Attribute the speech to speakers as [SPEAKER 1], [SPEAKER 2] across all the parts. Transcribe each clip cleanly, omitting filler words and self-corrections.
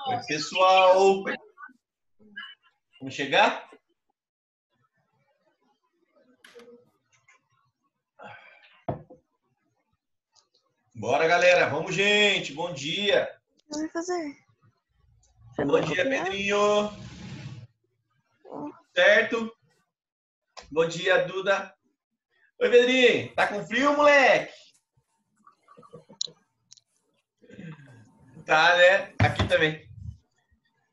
[SPEAKER 1] Oi, pessoal. Vamos chegar? Bora, galera. Vamos, gente. Bom dia.
[SPEAKER 2] O que vai fazer?
[SPEAKER 1] Bom dia, Pedrinho. Certo? Bom dia, Duda. Oi, Pedrinho. Tá com frio, moleque? Tá, né? Aqui também.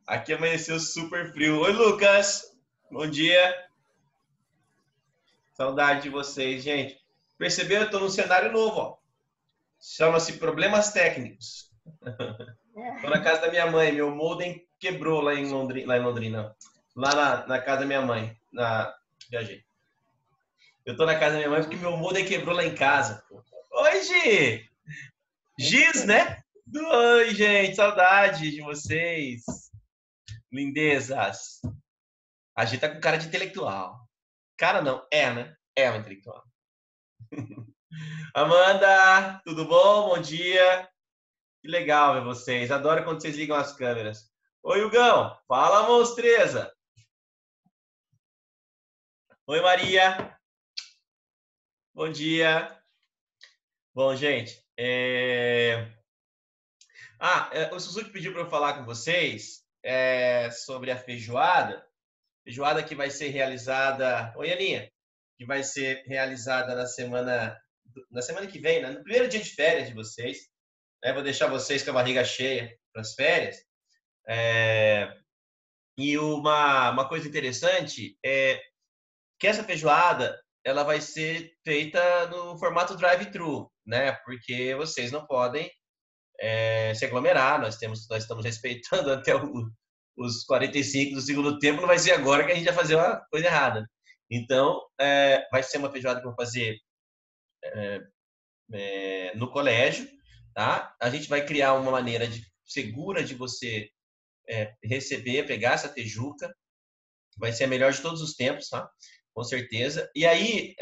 [SPEAKER 1] Aqui amanheceu super frio. Oi, Lucas. Bom dia. Saudade de vocês, gente. Perceberam? Eu tô num cenário novo, ó. Chama-se Problemas Técnicos. Tô na casa da minha mãe. Meu modem quebrou lá em Londrina. Lá na casa da minha mãe. Viajei. Eu tô na casa da minha mãe porque meu modem quebrou lá em casa. Oi, Gi! Giz, né? Oi, gente. Saudade de vocês. Lindezas. A Gi tá com cara de intelectual. Cara não, né? É uma intelectual. Amanda, tudo bom? Bom dia. Que legal ver vocês. Adoro quando vocês ligam as câmeras. Oi, Hugão. Fala, monstreza. Oi, Maria. Bom dia. Bom, gente. O Suzuki pediu para eu falar com vocês sobre a feijoada. Feijoada que vai ser realizada... Oi, Aninha. Que vai ser realizada na semana que vem, né? No primeiro dia de férias de vocês. Vou deixar vocês com a barriga cheia para as férias. E uma coisa interessante é que essa feijoada ela vai ser feita no formato drive-thru, né? Porque vocês não podem se aglomerar. Nós estamos respeitando até os 45 do segundo tempo. Não vai ser agora que a gente vai fazer uma coisa errada. Então, vai ser uma feijoada que eu vou fazer no colégio, tá? A gente vai criar uma maneira segura de você receber, pegar essa feijuca. Vai ser a melhor de todos os tempos, tá? Com certeza. E aí,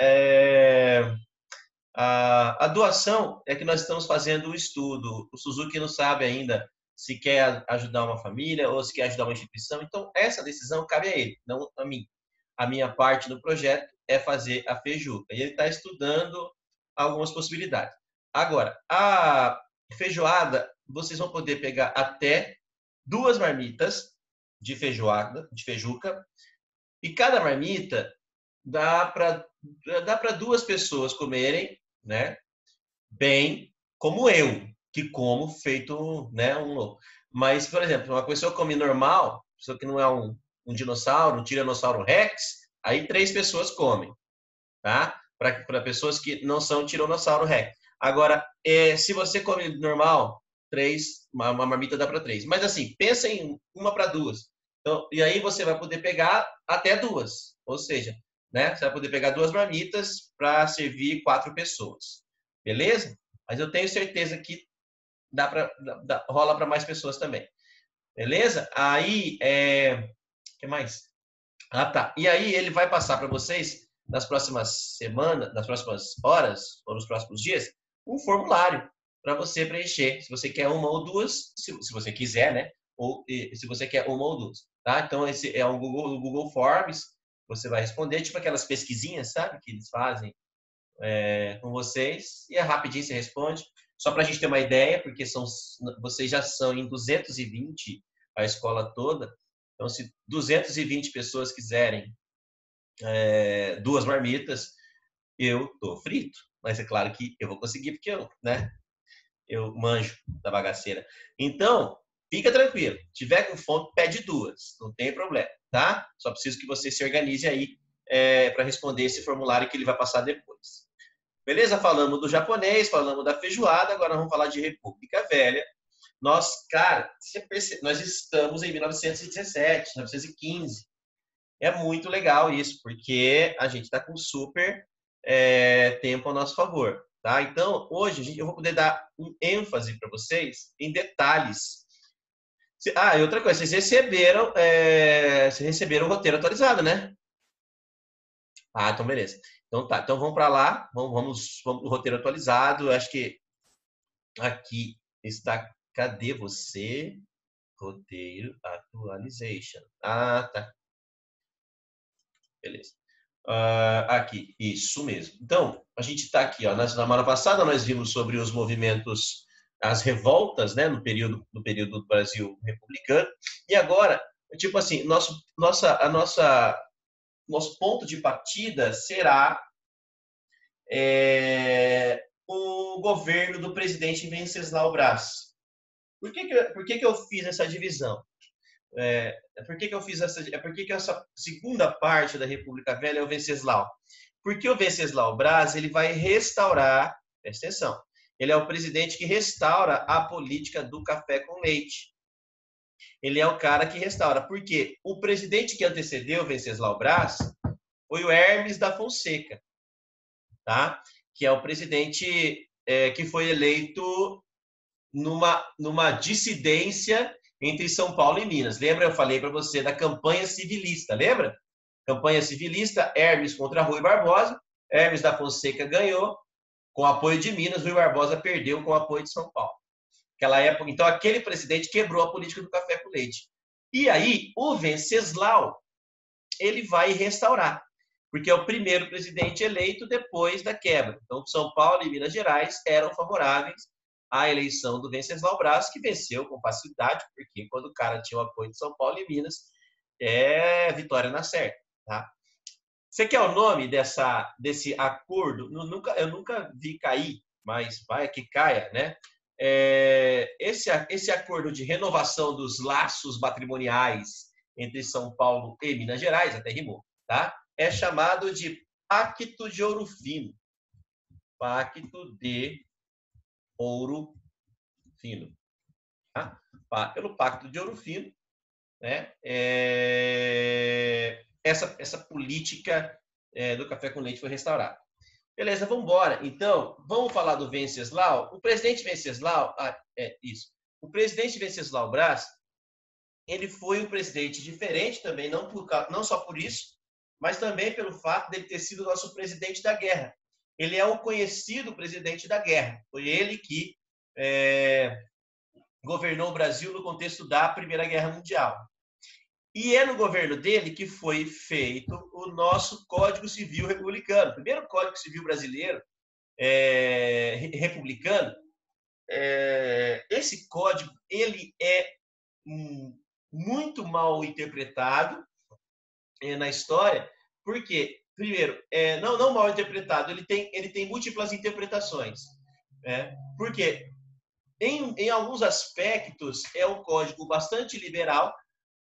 [SPEAKER 1] a doação é que nós estamos fazendo o estudo. O Suzuki não sabe ainda se quer ajudar uma família ou se quer ajudar uma instituição. Então, essa decisão cabe a ele, não a mim. A minha parte do projeto é fazer a feijuca. E ele está estudando algumas possibilidades. Agora, a feijoada, vocês vão poder pegar até 2 marmitas de feijuca, e cada marmita dá para 2 pessoas comerem, né? Bem, como eu, que como feito, né, um louco. Mas, por exemplo, uma pessoa come normal, pessoa que não é um dinossauro, um tiranossauro rex, aí 3 pessoas comem, tá? Para pessoas que não são tiranossauro rex. Agora, se você come normal, uma marmita dá para 3. Mas assim, pensa em uma para 2. Então, e aí você vai poder pegar até 2. Ou seja, né, você vai poder pegar 2 marmitas para servir 4 pessoas. Beleza? Mas eu tenho certeza que rola para mais pessoas também. Beleza? Aí, o que mais? Tá. E aí ele vai passar para vocês nas próximas semanas, nas próximas horas ou nos próximos dias, um formulário para você preencher. Se você quer uma ou 2, se você quiser, né? Ou se você quer uma ou 2, tá? Então esse é um Google Forms. Você vai responder tipo aquelas pesquisinhas, sabe, que eles fazem com vocês, e rapidinho você responde. Só para a gente ter uma ideia, porque vocês já são em 220 a escola toda. Então, se 220 pessoas quiserem 2 marmitas, eu tô frito. Mas é claro que eu vou conseguir, porque eu manjo da bagaceira. Então, fica tranquilo. Se tiver com fome, pede 2. Não tem problema, tá? Só preciso que você se organize aí para responder esse formulário que ele vai passar depois. Beleza? Falamos do japonês, falamos da feijoada, agora vamos falar de República Velha. Nós, cara, nós estamos em 1917, 1915. É muito legal isso, porque a gente está com super tempo a nosso favor, tá? Então, hoje, eu vou poder dar um ênfase para vocês em detalhes. E outra coisa, vocês receberam o roteiro atualizado, né? Então beleza. Então tá, então vamos para lá, vamos o roteiro atualizado. Eu acho que aqui está Cadê você? Roteiro Actualization. Ah, tá. Beleza. Aqui, isso mesmo. Então, a gente está aqui, ó, na semana passada nós vimos sobre os movimentos, as revoltas, né, no período do Brasil republicano, e agora, tipo assim, nosso ponto de partida será o governo do presidente Venceslau Braz. Por que eu fiz essa divisão? Por que eu fiz por que essa segunda parte da República Velha é o Venceslau? Porque o Venceslau Braz ele vai restaurar, presta atenção, ele é o presidente que restaura a política do café com leite. Ele é o cara que restaura. Porque o presidente que antecedeu o Venceslau Braz foi o Hermes da Fonseca, tá? Que é o presidente que foi eleito numa dissidência entre São Paulo e Minas. Lembra? Eu falei para você da campanha civilista, lembra? Campanha civilista, Hermes contra Rui Barbosa. Hermes da Fonseca ganhou com apoio de Minas, Rui Barbosa perdeu com apoio de São Paulo. Aquela época, então, aquele presidente quebrou a política do café com leite. E aí, o Venceslau, ele vai restaurar, porque é o primeiro presidente eleito depois da quebra. Então, São Paulo e Minas Gerais eram favoráveis à eleição do Venceslau Braz, que venceu com facilidade, porque quando o cara tinha o apoio de São Paulo e Minas, vitória na certa, tá? Você quer o nome desse acordo? Eu nunca vi cair, mas vai que caia, né? Esse acordo de renovação dos laços patrimoniais entre São Paulo e Minas Gerais, até rimou, tá? É chamado de Pacto de Ouro Fino. Pacto de Ouro Fino. Tá? Pelo Pacto de Ouro Fino, né? Essa política do café com leite foi restaurada. Beleza, vamos embora. Então, vamos falar do Venceslau. O presidente Venceslau, isso. O presidente Venceslau Braz, ele foi um presidente diferente também, não só por isso, mas também pelo fato de ele ter sido nosso presidente da guerra. Ele é o conhecido presidente da guerra. Foi ele que governou o Brasil no contexto da Primeira Guerra Mundial. E é no governo dele que foi feito o nosso Código Civil Republicano. O primeiro Código Civil brasileiro republicano. Esse código ele é muito mal interpretado na história, porque, primeiro, não mal interpretado, ele tem múltiplas interpretações. Porque, em alguns aspectos, é um código bastante liberal.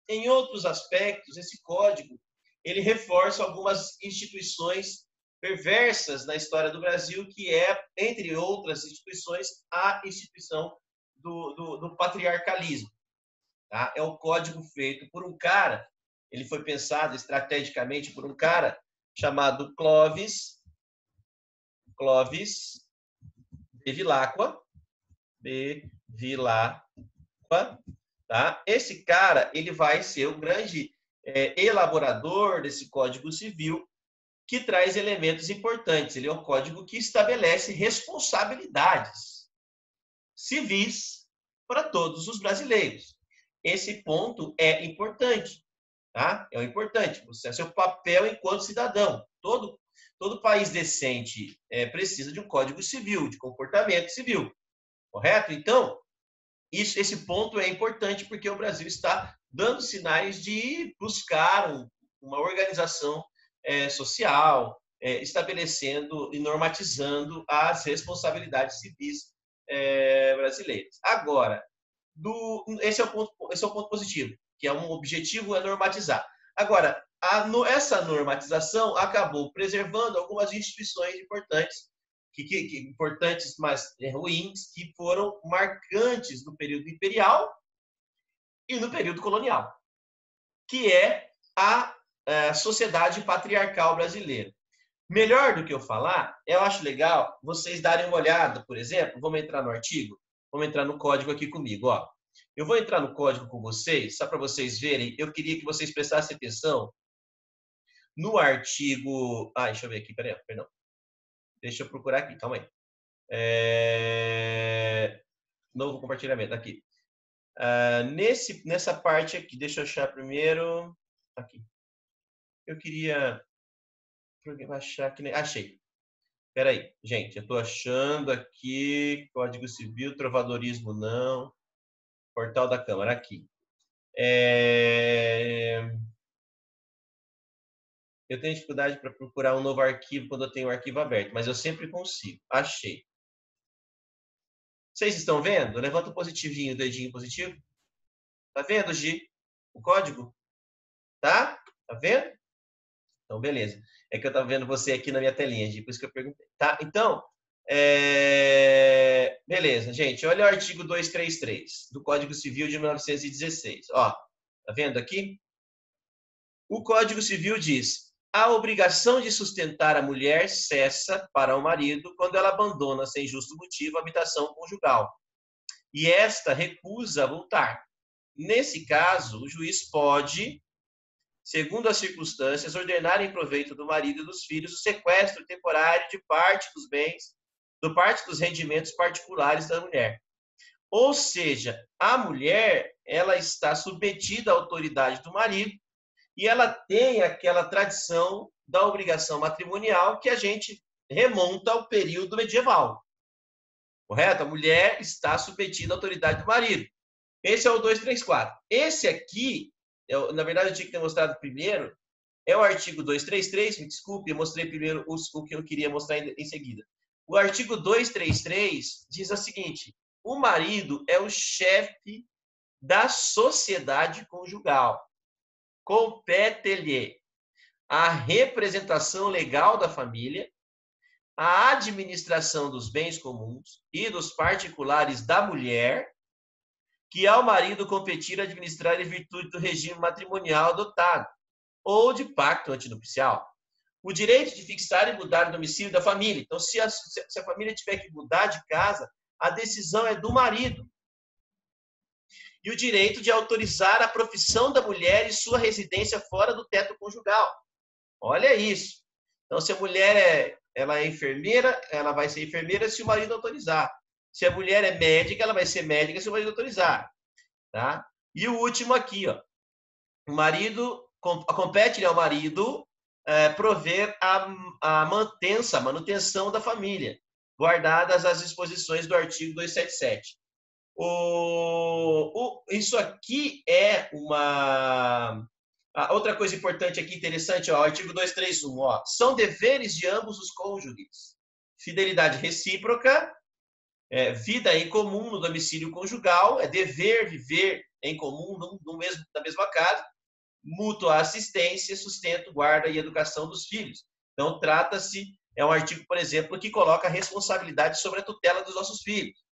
[SPEAKER 1] Em outros aspectos, esse código ele reforça algumas instituições perversas na história do Brasil, que entre outras instituições, a instituição do patriarcalismo. Tá? É um código feito por um cara, ele foi pensado estrategicamente por um cara chamado Clovis Bevilacqua. Tá? Esse cara ele vai ser o grande elaborador desse Código Civil, que traz elementos importantes. Ele é um código que estabelece responsabilidades civis para todos os brasileiros. Esse ponto é importante, tá? É importante. Você é seu papel enquanto cidadão. Todo país decente precisa de um código civil, de comportamento civil, correto? Então, esse ponto é importante porque o Brasil está dando sinais de buscar uma organização social, estabelecendo e normatizando as responsabilidades civis brasileiras. Agora, esse é o ponto positivo, que é um objetivo normatizar. Agora, essa normatização acabou preservando algumas instituições importantes, importantes, mas ruins, que foram marcantes no período imperial e no período colonial, que é a sociedade patriarcal brasileira. Melhor do que eu falar, eu acho legal vocês darem uma olhada, por exemplo, vamos entrar no artigo, vamos entrar no código aqui comigo, ó. Eu vou entrar no código com vocês, só para vocês verem, eu queria que vocês prestassem atenção no artigo... deixa eu ver aqui, perdão. Deixa eu procurar aqui, calma aí. Novo compartilhamento, aqui. Nessa parte aqui, deixa eu achar primeiro. Aqui. Eu queria achar que achei. Espera aí, gente, eu estou achando aqui Código Civil, trovadorismo não, Portal da Câmara aqui. Eu tenho dificuldade para procurar um novo arquivo quando eu tenho um arquivo aberto, mas eu sempre consigo. Achei. Vocês estão vendo? Levanta o positivinho, o dedinho positivo. Tá vendo, Gi? O código? Tá? Tá vendo? Então, beleza. É que eu estava vendo você aqui na minha telinha, Gi, por isso que eu perguntei. Tá? Então, beleza, gente. Olha o artigo 233 do Código Civil de 1916. Ó, tá vendo aqui? O Código Civil diz: a obrigação de sustentar a mulher cessa para o marido quando ela abandona sem justo motivo a habitação conjugal e esta recusa voltar. Nesse caso, o juiz pode, segundo as circunstâncias, ordenar em proveito do marido e dos filhos o sequestro temporário de parte dos bens, do parte dos rendimentos particulares da mulher. Ou seja, a mulher, ela está submetida à autoridade do marido e ela tem aquela tradição da obrigação matrimonial que a gente remonta ao período medieval. Correto? A mulher está submetida à autoridade do marido. Esse é o 234. Esse aqui, na verdade, eu tinha que ter mostrado primeiro, é o artigo 233, me desculpe, eu mostrei primeiro o que eu queria mostrar em seguida. O artigo 233 diz o seguinte: o marido é o chefe da sociedade conjugal. Compete-lhe a representação legal da família, a administração dos bens comuns e dos particulares da mulher, que ao marido competir administrar em virtude do regime matrimonial adotado, ou de pacto antinupcial. O direito de fixar e mudar o domicílio da família. Então, se a família tiver que mudar de casa, a decisão é do marido. E o direito de autorizar a profissão da mulher e sua residência fora do teto conjugal. Olha isso. Então, se a mulher ela é enfermeira, ela vai ser enfermeira se o marido autorizar. Se a mulher é médica, ela vai ser médica se o marido autorizar. Tá? E o último aqui, ó. O marido, compete ao marido prover a manutenção da família, guardadas as disposições do artigo 277. Isso aqui é uma... outra coisa importante aqui, interessante, ó, artigo 231, ó, são deveres de ambos os cônjuges. Fidelidade recíproca, vida em comum no domicílio conjugal, é dever viver em comum na mesma casa, mútua assistência, sustento, guarda e educação dos filhos. Então, trata-se, é um artigo, por exemplo, que coloca a responsabilidade sobre a tutela dos nossos filhos.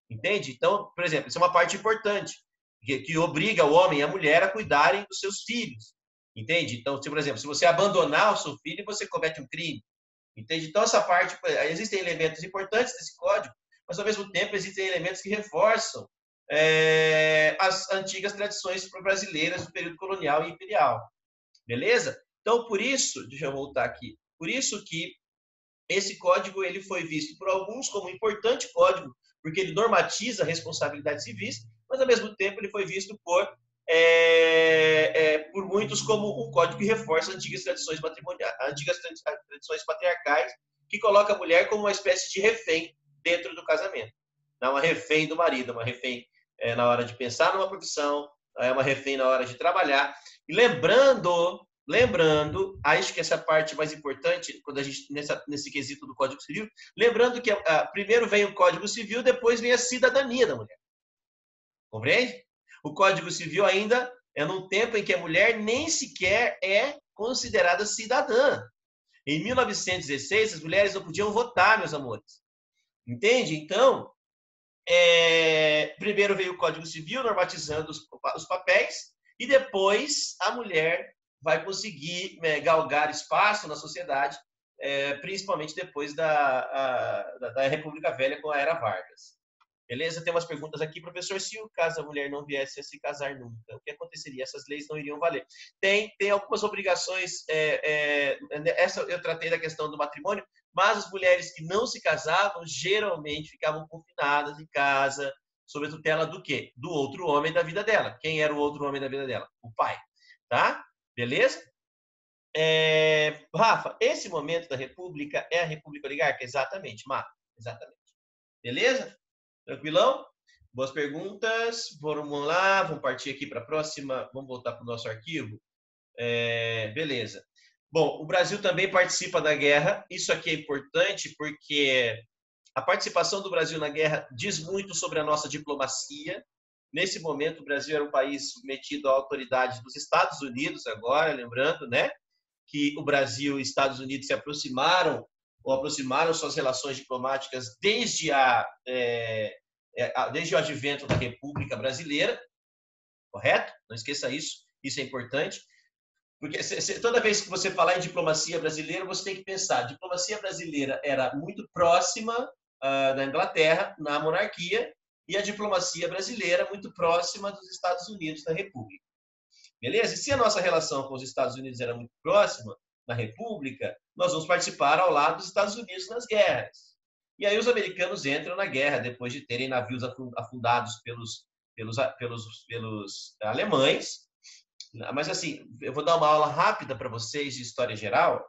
[SPEAKER 1] Entende? Então, por exemplo, isso é uma parte importante, que obriga o homem e a mulher a cuidarem dos seus filhos. Entende? Então, por exemplo, se você abandonar o seu filho, você comete um crime. Entende? Então, essa parte, existem elementos importantes desse código, mas, ao mesmo tempo, existem elementos que reforçam as antigas tradições brasileiras do período colonial e imperial. Beleza? Então, por isso, deixa eu voltar aqui, por isso que esse código ele foi visto por alguns como um importante código, porque ele normatiza responsabilidades civis, mas, ao mesmo tempo, ele foi visto por muitos como um código que reforça antigas tradições matrimoniais, antigas tradições patriarcais, que coloca a mulher como uma espécie de refém dentro do casamento. Não uma refém do marido, uma refém na hora de pensar numa profissão, é uma refém na hora de trabalhar. E lembrando, acho que essa parte mais importante, quando a gente nesse quesito do Código Civil, lembrando que primeiro vem o Código Civil, depois vem a cidadania da mulher. Compreende? O Código Civil ainda é num tempo em que a mulher nem sequer é considerada cidadã. Em 1916, as mulheres não podiam votar, meus amores. Entende? Então, primeiro veio o Código Civil, normatizando os papéis, e depois a mulher vai conseguir galgar espaço na sociedade, principalmente depois da República Velha com a Era Vargas. Beleza? Tem umas perguntas aqui, professor. Se o caso a mulher não viesse a se casar nunca, o que aconteceria? Essas leis não iriam valer. Tem algumas obrigações. Essa eu tratei da questão do matrimônio, mas as mulheres que não se casavam geralmente ficavam confinadas em casa, sob a tutela do quê? Do outro homem da vida dela. Quem era o outro homem da vida dela? O pai. Tá? Beleza? Rafa, esse momento da República é a República Oligárquica? Exatamente, Marco. Exatamente. Beleza? Tranquilão? Boas perguntas. Vamos lá, vamos partir aqui para a próxima. Vamos voltar para o nosso arquivo. Beleza. Bom, o Brasil também participa da guerra. Isso aqui é importante porque a participação do Brasil na guerra diz muito sobre a nossa diplomacia. Nesse momento, o Brasil era um país submetido à autoridade dos Estados Unidos, agora, lembrando, né, que o Brasil e Estados Unidos se aproximaram suas relações diplomáticas desde o advento da República Brasileira, correto? Não esqueça isso, isso é importante. Porque toda vez que você falar em diplomacia brasileira, você tem que pensar, a diplomacia brasileira era muito próxima da Inglaterra, na monarquia, e a diplomacia brasileira muito próxima dos Estados Unidos, da República. Beleza? E se a nossa relação com os Estados Unidos era muito próxima, na República, nós vamos participar ao lado dos Estados Unidos nas guerras. E aí os americanos entram na guerra, depois de terem navios afundados pelos alemães. Mas, assim, eu vou dar uma aula rápida para vocês de história geral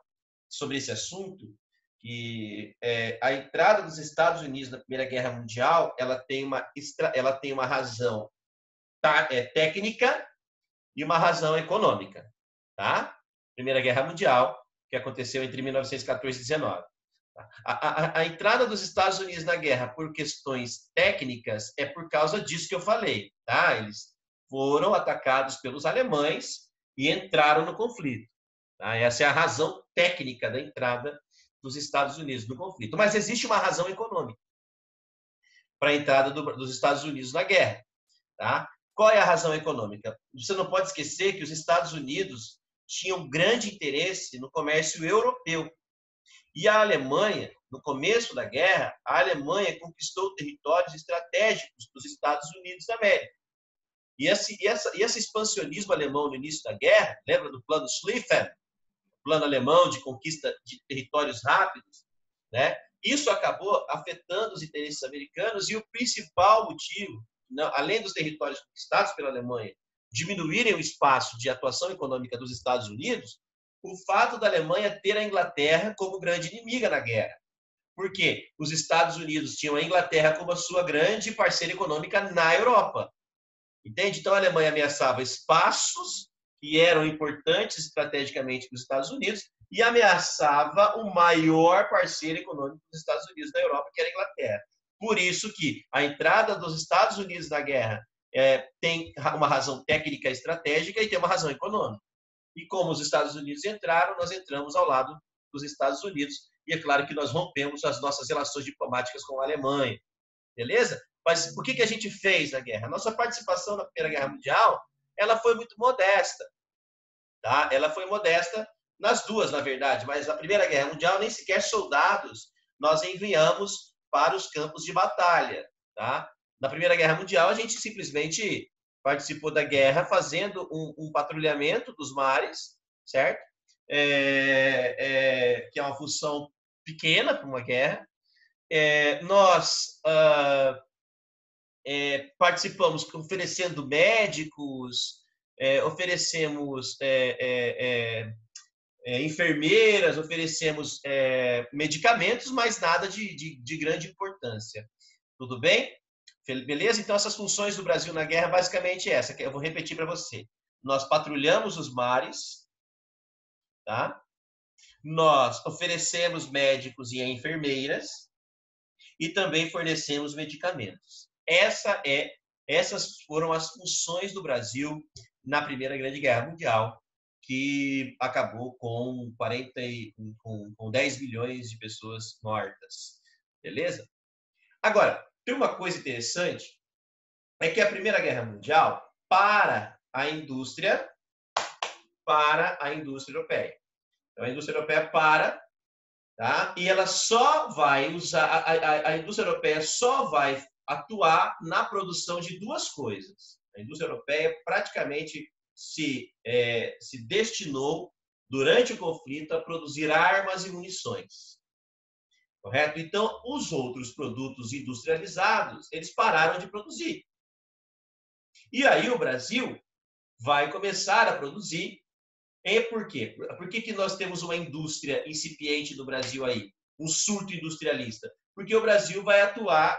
[SPEAKER 1] sobre esse assunto, que a entrada dos Estados Unidos na Primeira Guerra Mundial, ela tem uma razão técnica e uma razão econômica, tá? Primeira Guerra Mundial, que aconteceu entre 1914 e 19. A entrada dos Estados Unidos na guerra por questões técnicas é por causa disso que eu falei, tá? Eles foram atacados pelos alemães e entraram no conflito. Tá? Essa é a razão técnica da entrada dos Estados Unidos no conflito. Mas existe uma razão econômica para a entrada dos Estados Unidos na guerra. Tá? Qual é a razão econômica? Você não pode esquecer que os Estados Unidos tinham grande interesse no comércio europeu. E a Alemanha, no começo da guerra, a Alemanha conquistou territórios estratégicos dos Estados Unidos da América. E esse expansionismo alemão no início da guerra, lembra do plano Schlieffen, plano alemão de conquista de territórios rápidos, né? Isso acabou afetando os interesses americanos e o principal motivo, além dos territórios conquistados pela Alemanha, diminuírem o espaço de atuação econômica dos Estados Unidos, o fato da Alemanha ter a Inglaterra como grande inimiga na guerra. Por quê? Os Estados Unidos tinham a Inglaterra como a sua grande parceira econômica na Europa. Entende? Então, a Alemanha ameaçava espaços que eram importantes estrategicamente para os Estados Unidos e ameaçava o maior parceiro econômico dos Estados Unidos da Europa, que era a Inglaterra. Por isso que a entrada dos Estados Unidos na guerra tem uma razão técnica estratégica e tem uma razão econômica. E como os Estados Unidos entraram, nós entramos ao lado dos Estados Unidos. E é claro que nós rompemos as nossas relações diplomáticas com a Alemanha. Beleza? Mas o que a gente fez na guerra? A nossa participação na Primeira Guerra Mundial, ela foi muito modesta. Tá? Ela foi modesta nas duas, na verdade, mas na Primeira Guerra Mundial nem sequer soldados nós enviamos para os campos de batalha. Tá? Na Primeira Guerra Mundial, a gente simplesmente participou da guerra fazendo um patrulhamento dos mares, certo? Que é uma função pequena para uma guerra. Nós participamos oferecendo médicos, oferecemos enfermeiras, oferecemos medicamentos, mas nada de grande importância. Tudo bem? Beleza? Então, essas funções do Brasil na guerra, basicamente essa, que eu vou repetir para você. Nós patrulhamos os mares, tá? Nós oferecemos médicos e enfermeiras e também fornecemos medicamentos. Essas foram as funções do Brasil na Primeira Grande Guerra Mundial, que acabou com 10 milhões de pessoas mortas. Beleza? Agora, tem uma coisa interessante, é que a Primeira Guerra Mundial para a indústria europeia. Então, a indústria europeia para, tá? E ela só vai usar, a indústria europeia só vai atuar na produção de duas coisas. A indústria europeia praticamente se destinou, durante o conflito, a produzir armas e munições. correto? Então, os outros produtos industrializados, eles pararam de produzir. E aí o Brasil vai começar a produzir. E por quê? Por que nós temos uma indústria incipiente no Brasil aí? Um surto industrialista? Porque o Brasil vai atuar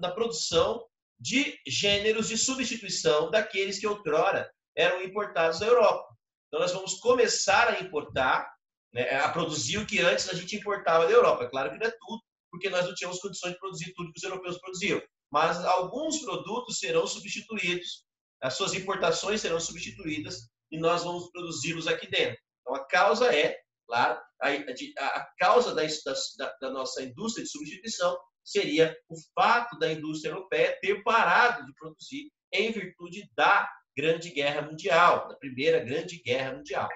[SPEAKER 1] na produção de gêneros de substituição daqueles que outrora eram importados da Europa. Então, nós vamos começar a importar, né, a produzir o que antes a gente importava da Europa. É claro que não é tudo, porque nós não tínhamos condições de produzir tudo que os europeus produziam. Mas alguns produtos serão substituídos, as suas importações serão substituídas e nós vamos produzi-los aqui dentro. Então, a causa é, claro, a causa da nossa indústria de substituição seria o fato da indústria europeia ter parado de produzir em virtude da Grande Guerra Mundial, da Primeira Grande Guerra Mundial.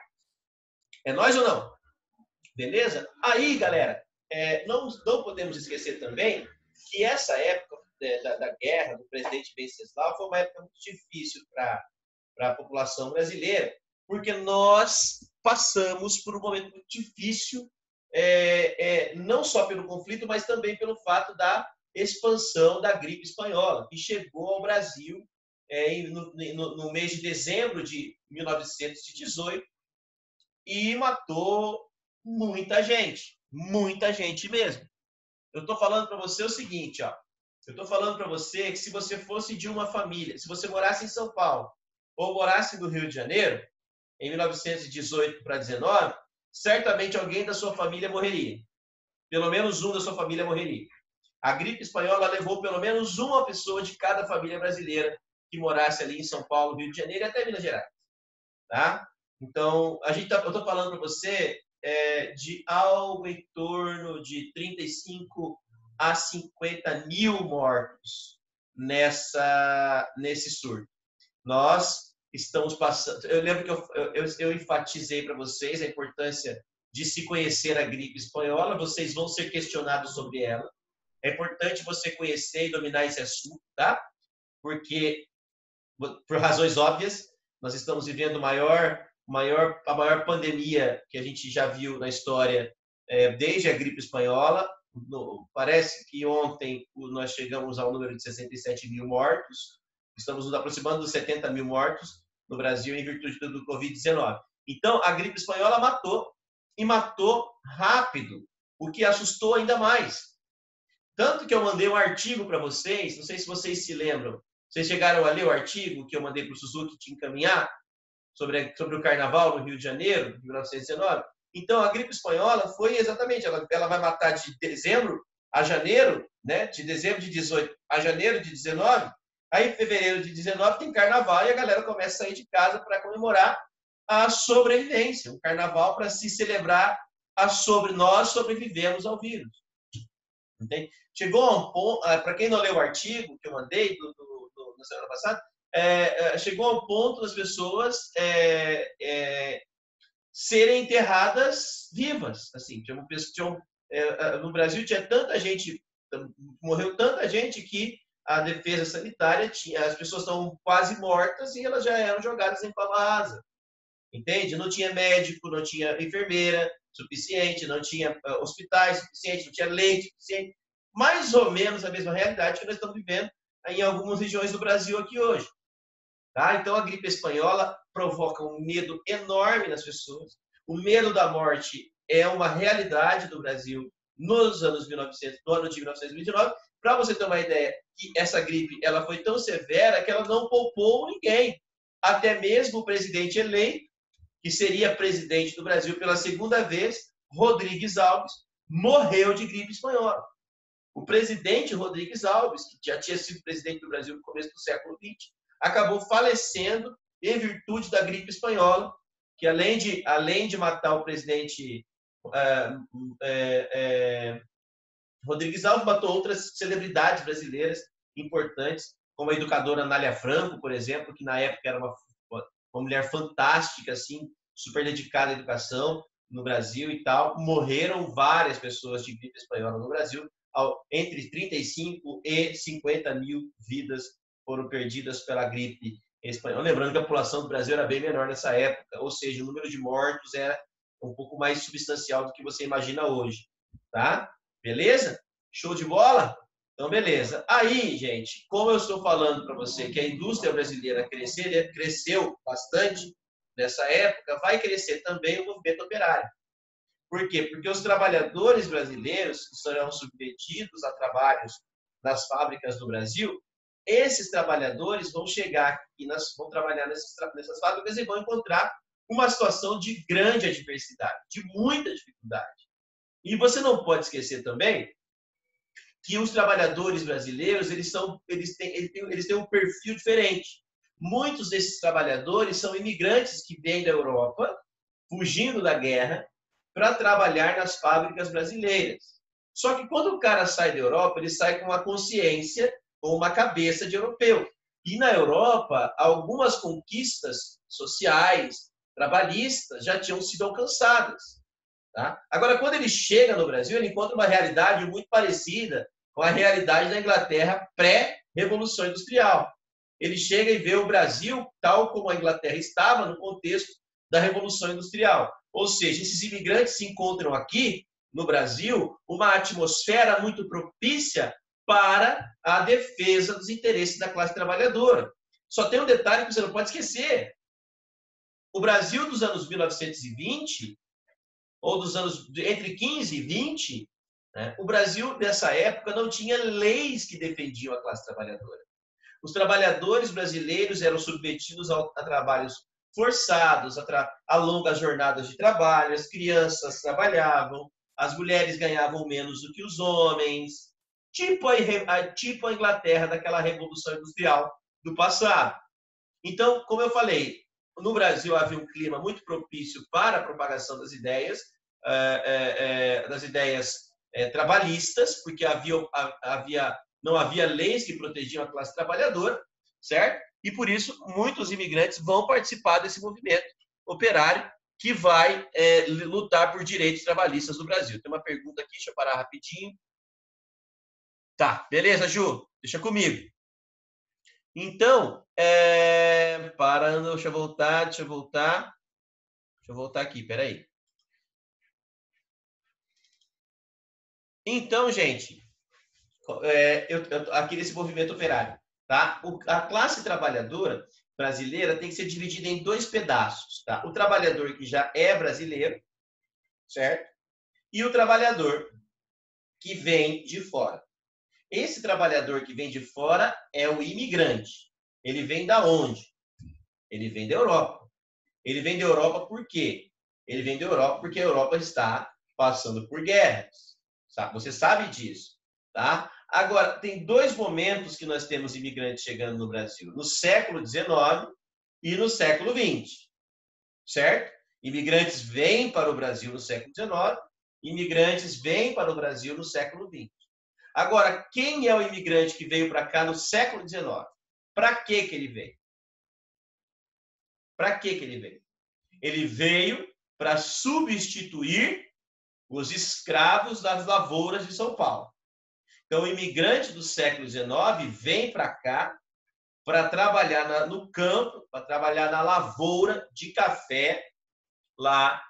[SPEAKER 1] É nós ou não? Beleza? Aí, galera, não podemos esquecer também que essa época da guerra do presidente Venceslau foi uma época muito difícil para a população brasileira, porque nós passamos por um momento muito difícil, não só pelo conflito, mas também pelo fato da expansão da gripe espanhola, que chegou ao Brasil no mês de dezembro de 1918 e matou muita gente mesmo. Eu estou falando para você o seguinte, ó, eu estou falando para você que se você fosse de uma família, se você morasse em São Paulo ou morasse no Rio de Janeiro, em 1918 para 19, certamente alguém da sua família morreria. Pelo menos um da sua família morreria. A gripe espanhola levou pelo menos uma pessoa de cada família brasileira que morasse ali em São Paulo, Rio de Janeiro e até Minas Gerais. Tá? Então, eu estou falando para você de algo em torno de 35 a 50 mil mortos nesse surto. Nós estamos passando... Eu lembro que eu enfatizei para vocês a importância de se conhecer a gripe espanhola. Vocês vão ser questionados sobre ela. É importante você conhecer e dominar esse assunto, tá? Porque, por razões óbvias, nós estamos vivendo a maior pandemia que a gente já viu na história desde a gripe espanhola. Parece que ontem nós chegamos ao número de 67 mil mortos. Estamos nos aproximando dos 70 mil mortos no Brasil em virtude do Covid-19. Então, a gripe espanhola matou, e matou rápido, o que assustou ainda mais. Tanto que eu mandei um artigo para vocês, não sei se vocês se lembram, vocês chegaram a ler o artigo que eu mandei para o Suzuki te encaminhar sobre o Carnaval no Rio de Janeiro, de 1919? Então, a gripe espanhola foi exatamente, ela vai matar de dezembro a janeiro, né? De dezembro de 18 a janeiro de 19. Aí, em fevereiro de 19, tem Carnaval e a galera começa a sair de casa para comemorar a sobrevivência. Um Carnaval para se celebrar nós sobrevivemos ao vírus. Entende? Chegou a um ponto, para quem não leu o artigo que eu mandei na semana passada, chegou a um ponto das pessoas serem enterradas vivas. Assim, no Brasil tinha tanta gente, morreu tanta gente que a defesa sanitária as pessoas estão quase mortas e elas já eram jogadas em cova rasa. Entende? Não tinha médico, não tinha enfermeira suficiente, não tinha hospitais suficientes, não tinha leite suficiente. Mais ou menos a mesma realidade que nós estamos vivendo em algumas regiões do Brasil aqui hoje. Tá? Então, a gripe espanhola provoca um medo enorme nas pessoas. O medo da morte é uma realidade do Brasil no ano de 1929. Para você ter uma ideia, que essa gripe ela foi tão severa que ela não poupou ninguém. Até mesmo o presidente eleito, que seria presidente do Brasil pela segunda vez, Rodrigues Alves, morreu de gripe espanhola. O presidente Rodrigues Alves, que já tinha sido presidente do Brasil no começo do século XX, acabou falecendo em virtude da gripe espanhola, que além de matar o presidente Rodrigues Alves, matou outras celebridades brasileiras importantes, como a educadora Anália Franco, por exemplo, que na época era uma mulher fantástica, assim, super dedicada à educação no Brasil e tal. Morreram várias pessoas de gripe espanhola no Brasil. Entre 35 e 50 mil vidas foram perdidas pela gripe espanhola. Lembrando que a população do Brasil era bem menor nessa época, ou seja, o número de mortos era um pouco mais substancial do que você imagina hoje, tá? Beleza? Show de bola? Então, beleza. Aí, gente, como eu estou falando para você que a indústria brasileira cresceu bastante nessa época, vai crescer também o movimento operário. Por quê? Porque os trabalhadores brasileiros que serão submetidos a trabalhos nas fábricas do Brasil, esses trabalhadores vão chegar aqui, vão trabalhar nessas fábricas e vão encontrar uma situação de grande adversidade, de muita dificuldade. E você não pode esquecer também que os trabalhadores brasileiros eles têm um perfil diferente. Muitos desses trabalhadores são imigrantes que vêm da Europa, fugindo da guerra, para trabalhar nas fábricas brasileiras. Só que quando o cara sai da Europa, ele sai com uma consciência ou uma cabeça de europeu. E na Europa, algumas conquistas sociais, trabalhistas, já tinham sido alcançadas. Tá? Agora, quando ele chega no Brasil, ele encontra uma realidade muito parecida com a realidade da Inglaterra pré-Revolução Industrial. Ele chega e vê o Brasil tal como a Inglaterra estava no contexto da Revolução Industrial. Ou seja, esses imigrantes se encontram aqui, no Brasil, uma atmosfera muito propícia para a defesa dos interesses da classe trabalhadora. Só tem um detalhe que você não pode esquecer. O Brasil dos anos 1920, ou dos anos entre 15 e 20, né, o Brasil, nessa época, não tinha leis que defendiam a classe trabalhadora. Os trabalhadores brasileiros eram submetidos a trabalhos forçados, a longas jornadas de trabalho, as crianças trabalhavam, as mulheres ganhavam menos do que os homens, tipo a Inglaterra daquela Revolução Industrial do passado. Então, como eu falei, no Brasil havia um clima muito propício para a propagação das ideias trabalhistas, porque não havia leis que protegiam a classe trabalhadora, certo? E por isso muitos imigrantes vão participar desse movimento operário que vai lutar por direitos trabalhistas no Brasil. Tem uma pergunta aqui, deixa eu parar rapidinho. Tá, beleza, Ju? Deixa comigo. Então, parando, deixa eu voltar aqui, peraí. Então, gente, aqui nesse movimento operário, tá? A classe trabalhadora brasileira tem que ser dividida em dois pedaços, tá? O trabalhador que já é brasileiro, certo? E o trabalhador que vem de fora. Esse trabalhador que vem de fora é o imigrante. Ele vem da onde? Ele vem da Europa. Ele vem da Europa por quê? Ele vem da Europa porque a Europa está passando por guerras. Você sabe disso, tá? Agora, tem dois momentos que nós temos imigrantes chegando no Brasil. No século XIX e no século XX, certo? Imigrantes vêm para o Brasil no século XIX, imigrantes vêm para o Brasil no século XX. Agora, quem é o imigrante que veio para cá no século XIX? Para que ele veio? Para que ele veio? Ele veio para substituir os escravos das lavouras de São Paulo. Então, o imigrante do século XIX vem para cá para trabalhar no campo, para trabalhar na lavoura de café lá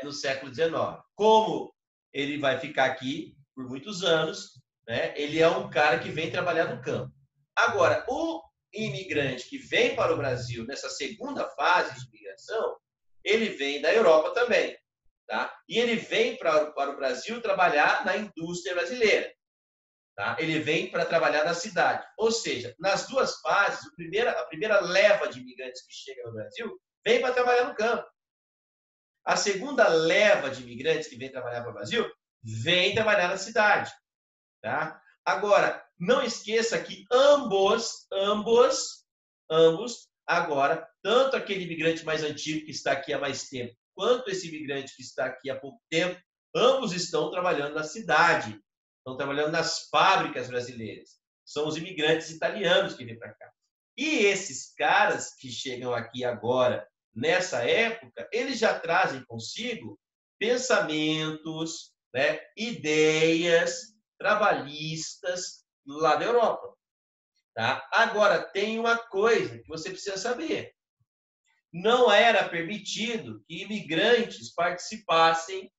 [SPEAKER 1] no século XIX. Como ele vai ficar aqui por muitos anos, né, ele é um cara que vem trabalhar no campo. Agora, o imigrante que vem para o Brasil nessa segunda fase de migração, ele vem da Europa também. Tá? E ele vem para o Brasil trabalhar na indústria brasileira. Tá? Ele vem para trabalhar na cidade. Ou seja, nas duas fases, a primeira leva de imigrantes que chega no Brasil vem para trabalhar no campo. A segunda leva de imigrantes que vem trabalhar para o Brasil vem trabalhar na cidade. Tá? Agora, não esqueça que ambos, agora, tanto aquele imigrante mais antigo que está aqui há mais tempo, quanto esse imigrante que está aqui há pouco tempo, ambos estão trabalhando na cidade, estão trabalhando nas fábricas brasileiras. São os imigrantes italianos que vêm para cá. E esses caras que chegam aqui agora, nessa época, eles já trazem consigo pensamentos, né, ideias trabalhistas lá da Europa. Tá? Agora, tem uma coisa que você precisa saber. Não era permitido que imigrantes participassem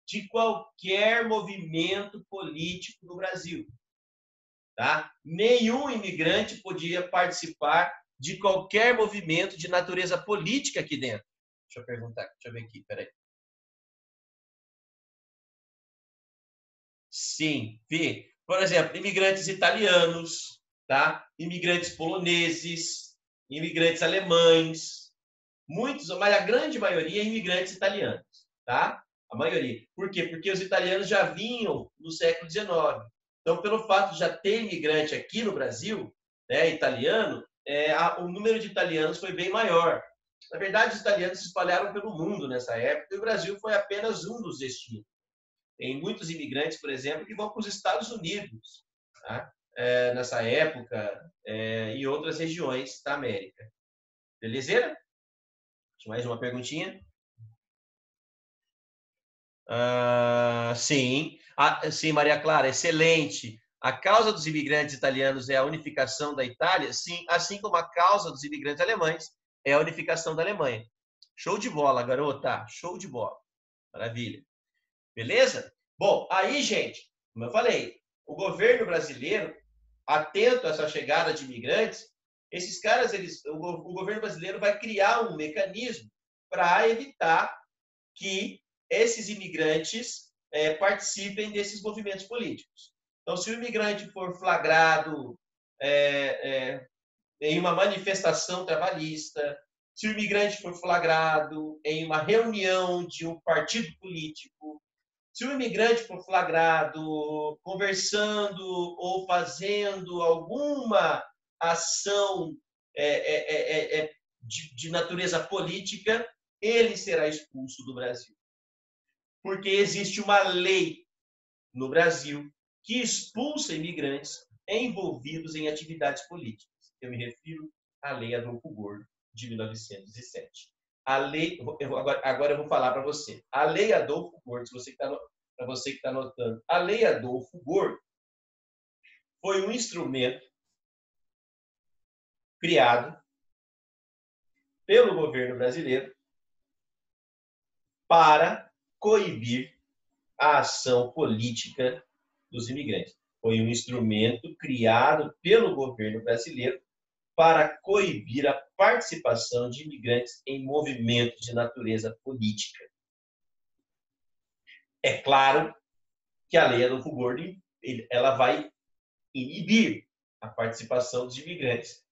[SPEAKER 1] de qualquer movimento político no Brasil. Tá? Nenhum imigrante podia participar de qualquer movimento de natureza política aqui dentro. Deixa eu perguntar, deixa eu ver aqui, peraí. Sim, Fih. Por exemplo, imigrantes italianos, tá? Imigrantes poloneses, imigrantes alemães, muitos, mas a grande maioria é imigrantes italianos, tá? A maioria. Por quê? Porque os italianos já vinham no século XIX. Então, pelo fato de já ter imigrante aqui no Brasil, né, italiano, o número de italianos foi bem maior. Na verdade, os italianos se espalharam pelo mundo nessa época e o Brasil foi apenas um dos destinos. Tem muitos imigrantes, por exemplo, que vão para os Estados Unidos, tá? Nessa época, e outras regiões da América. Beleza? Mais uma perguntinha? Sim. Sim, Maria Clara, excelente. A causa dos imigrantes italianos é a unificação da Itália? Sim, assim como a causa dos imigrantes alemães é a unificação da Alemanha. Show de bola, garota. Show de bola. Maravilha. Beleza? Bom, aí, gente, como eu falei, o governo brasileiro, atento a essa chegada de imigrantes, esses caras, o governo brasileiro vai criar um mecanismo para evitar que esses imigrantes participem desses movimentos políticos. Então, se o imigrante for flagrado em uma manifestação trabalhista, se o imigrante for flagrado em uma reunião de um partido político, se o imigrante for flagrado conversando ou fazendo alguma ação de natureza política, ele será expulso do Brasil. Porque existe uma lei no Brasil que expulsa imigrantes envolvidos em atividades políticas. Eu me refiro à Lei Adolfo Gordo, de 1907. A lei, agora eu vou falar para você. A Lei Adolfo Gordo, para você que está anotando, a Lei Adolfo Gordo foi um instrumento criado pelo governo brasileiro para coibir a ação política dos imigrantes. Foi um instrumento criado pelo governo brasileiro para coibir a participação de imigrantes em movimentos de natureza política. É claro que a Lei Adolfo Gordo ela vai inibir a participação dos imigrantes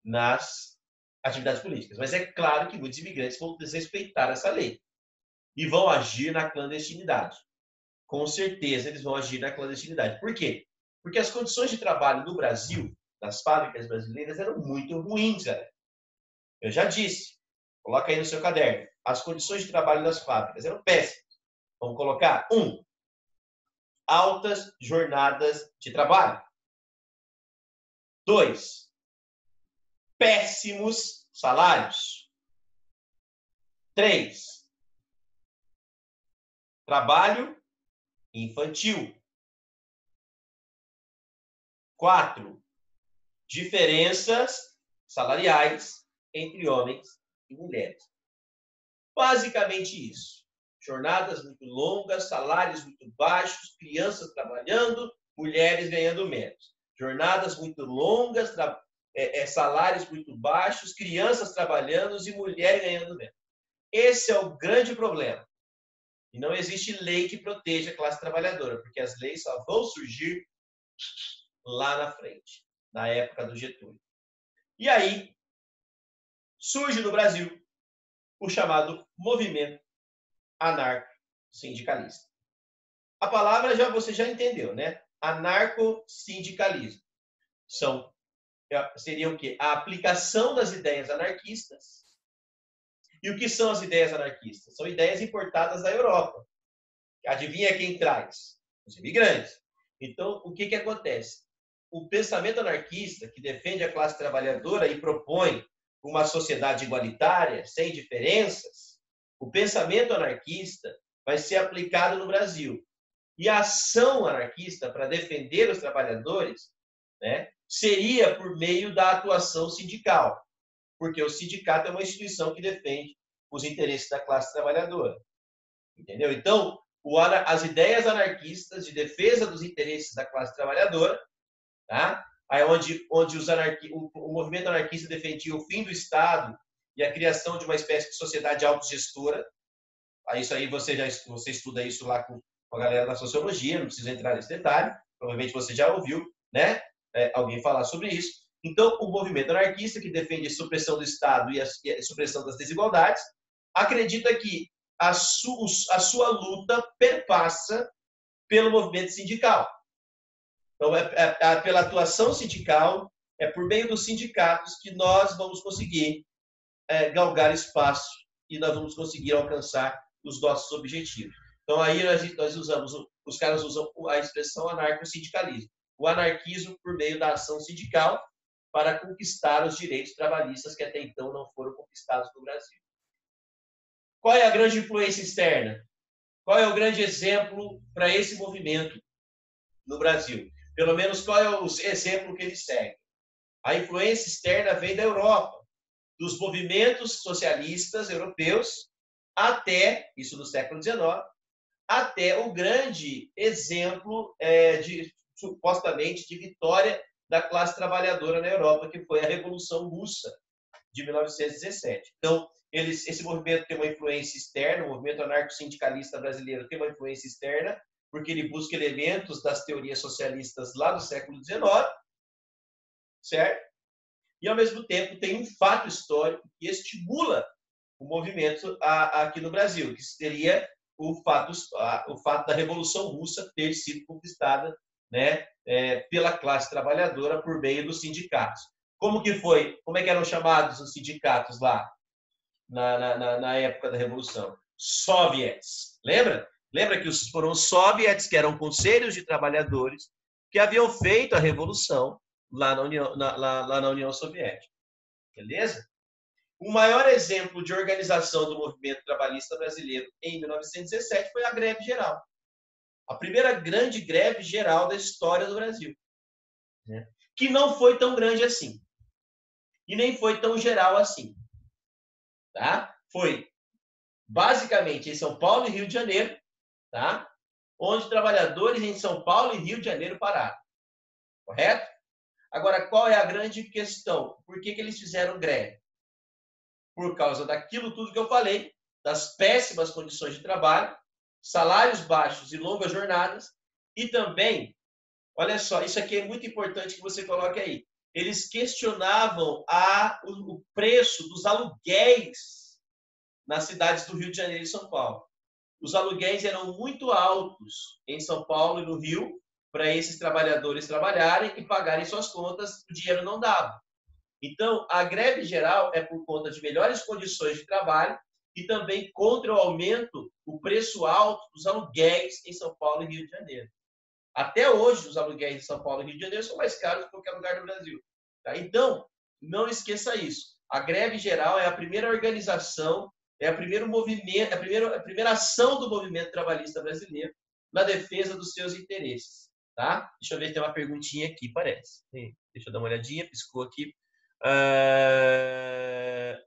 [SPEAKER 1] nas atividades políticas. Mas é claro que muitos imigrantes vão desrespeitar essa lei e vão agir na clandestinidade. Com certeza eles vão agir na clandestinidade. Por quê? Porque as condições de trabalho no Brasil, nas fábricas brasileiras, eram muito ruins, galera. Eu já disse, coloca aí no seu caderno, as condições de trabalho nas fábricas eram péssimas. Vamos colocar: 1. Altas jornadas de trabalho. 2. Péssimos salários. 3. Trabalho infantil. 4. Diferenças salariais entre homens e mulheres. Basicamente isso. Jornadas muito longas, salários muito baixos, crianças trabalhando, mulheres ganhando menos. Jornadas muito longas, salários muito baixos, crianças trabalhando e mulheres ganhando menos. Esse é o grande problema. E não existe lei que proteja a classe trabalhadora, porque as leis só vão surgir lá na frente, na época do Getúlio. E aí, surge no Brasil o chamado movimento anarco-sindicalista. A palavra você já entendeu, né? Anarco-sindicalismo. Seria o quê? A aplicação das ideias anarquistas. E o que são as ideias anarquistas? São ideias importadas da Europa. Adivinha quem traz? Os imigrantes. Então, o que acontece? O pensamento anarquista, que defende a classe trabalhadora e propõe uma sociedade igualitária, sem diferenças, o pensamento anarquista vai ser aplicado no Brasil. E a ação anarquista para defender os trabalhadores, né, seria por meio da atuação sindical, porque o sindicato é uma instituição que defende os interesses da classe trabalhadora. Entendeu? Então, as ideias anarquistas de defesa dos interesses da classe trabalhadora, tá? Aí onde o movimento anarquista defendia o fim do Estado e a criação de uma espécie de sociedade autogestora. Aí isso aí você estuda isso lá com a galera da sociologia, não precisa entrar nesse detalhe, provavelmente você já ouviu, né? Alguém falar sobre isso. Então, o movimento anarquista, que defende a supressão do Estado e a supressão das desigualdades, acredita que a sua luta perpassa pelo movimento sindical. Então, pela atuação sindical, é por meio dos sindicatos que nós vamos conseguir galgar espaço e nós vamos conseguir alcançar os nossos objetivos. Então, aí os caras usam a expressão anarco-sindicalismo. O anarquismo por meio da ação sindical para conquistar os direitos trabalhistas que até então não foram conquistados no Brasil. Qual é a grande influência externa? Qual é o grande exemplo para esse movimento no Brasil? Pelo menos qual é o exemplo que ele segue? A influência externa vem da Europa, dos movimentos socialistas europeus, até, isso no século XIX, até o grande exemplo supostamente de vitória da classe trabalhadora na Europa, que foi a Revolução Russa de 1917. Então, esse movimento tem uma influência externa, o movimento anarco-sindicalista brasileiro tem uma influência externa, porque ele busca elementos das teorias socialistas lá do século XIX, certo? E, ao mesmo tempo, tem um fato histórico que estimula o movimento aqui no Brasil, que seria o fato da Revolução Russa ter sido conquistada, né, pela classe trabalhadora por meio dos sindicatos. Como que foi? Como é que eram chamados os sindicatos lá na época da Revolução? Soviets. Lembra? Lembra que foram os soviets, que eram conselhos de trabalhadores, que haviam feito a Revolução lá na União Soviética. Beleza? O maior exemplo de organização do movimento trabalhista brasileiro em 1917 foi a greve geral. A primeira grande greve geral da história do Brasil. Né? Que não foi tão grande assim. E nem foi tão geral assim. Tá? Foi basicamente em São Paulo e Rio de Janeiro, tá? Onde trabalhadores em São Paulo e Rio de Janeiro pararam. Correto? Agora, qual é a grande questão? Por que eles fizeram greve? Por causa daquilo tudo que eu falei, das péssimas condições de trabalho, salários baixos e longas jornadas, e também, olha só, isso aqui é muito importante que você coloque aí, eles questionavam o preço dos aluguéis nas cidades do Rio de Janeiro e São Paulo. Os aluguéis eram muito altos em São Paulo e no Rio, para esses trabalhadores trabalharem e pagarem suas contas, o dinheiro não dava. Então, a greve geral é por conta de melhores condições de trabalho e também contra o aumento, o preço alto dos aluguéis em São Paulo e Rio de Janeiro. Até hoje, os aluguéis em São Paulo e Rio de Janeiro são mais caros que qualquer lugar do Brasil. Tá? Então, não esqueça isso. A greve geral é a primeira organização, é o primeiro movimento, a primeira ação do movimento trabalhista brasileiro na defesa dos seus interesses. Tá? Deixa eu ver se tem uma perguntinha aqui, parece. Deixa eu dar uma olhadinha, piscou aqui.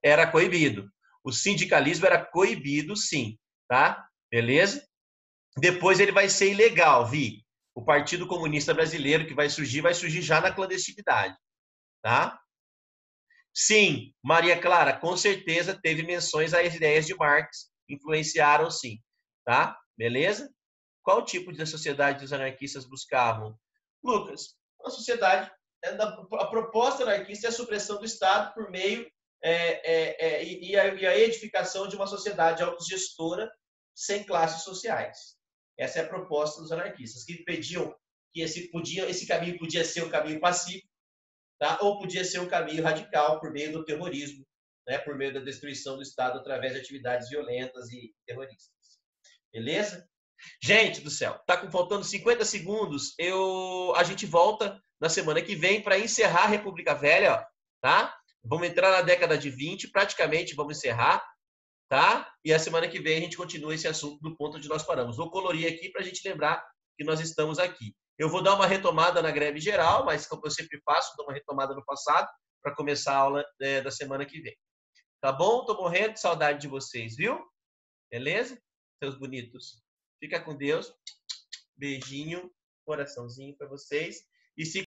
[SPEAKER 1] Era coibido. O sindicalismo era coibido, sim. Tá? Beleza? Depois ele vai ser ilegal, Vi. O Partido Comunista Brasileiro que vai surgir já na clandestinidade. Tá? Sim, Maria Clara, com certeza teve menções às ideias de Marx, influenciaram sim. Tá? Beleza? Qual tipo de sociedade os anarquistas buscavam? Lucas, uma sociedade, a proposta anarquista é a supressão do Estado por meio e a edificação de uma sociedade autogestora sem classes sociais. Essa é a proposta dos anarquistas, que pediam que esse caminho podia ser um caminho pacífico, tá? Ou podia ser um caminho radical por meio do terrorismo, né? Por meio da destruição do Estado através de atividades violentas e terroristas. Beleza? Gente do céu, tá faltando 50 segundos. A gente volta na semana que vem para encerrar a República Velha, ó, tá? Vamos entrar na década de 20, praticamente vamos encerrar, tá? E a semana que vem a gente continua esse assunto do ponto onde nós paramos. Vou colorir aqui para a gente lembrar que nós estamos aqui. Eu vou dar uma retomada na greve geral, mas como eu sempre faço, dou uma retomada no passado para começar a aula da semana que vem. Tá bom? Tô morrendo de saudade de vocês, viu? Beleza? Seus bonitos. Fica com Deus. Beijinho, coraçãozinho para vocês. E se